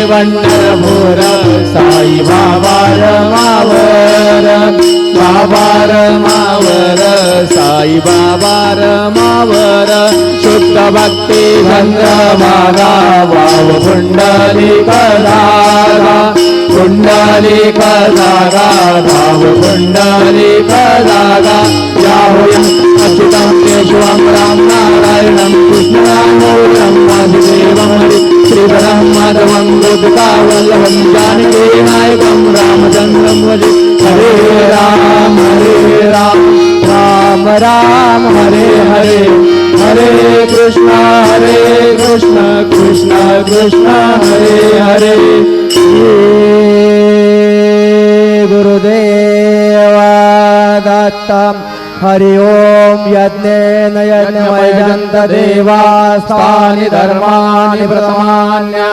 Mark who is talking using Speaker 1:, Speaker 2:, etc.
Speaker 1: पंढरपूर साई बाबा रमावर बाबा रमावर साई बाबा रमावर शुद्ध भक्ती चंद्रभागा वाव पुंडलिक जागा पुंडलिक जागा भाव पुंडलिक जागा याहुयं अच्युतं केशवं राम नारायणं कृष्णरामोरं वासुदेवं हरि श्रीधरं माधवं गोपिकावल्लभं जानकी नायकं रामचन्द्रं भजे हरे राम राम राम हरे हरे हरे कृष्ण कृष्ण कृष्ण हरे हरे गुरुदेवा दत्तम् हरि ओम यज्ञेन यज्ञमयजन्त देवास्तानि धर्माणि प्रथमान्य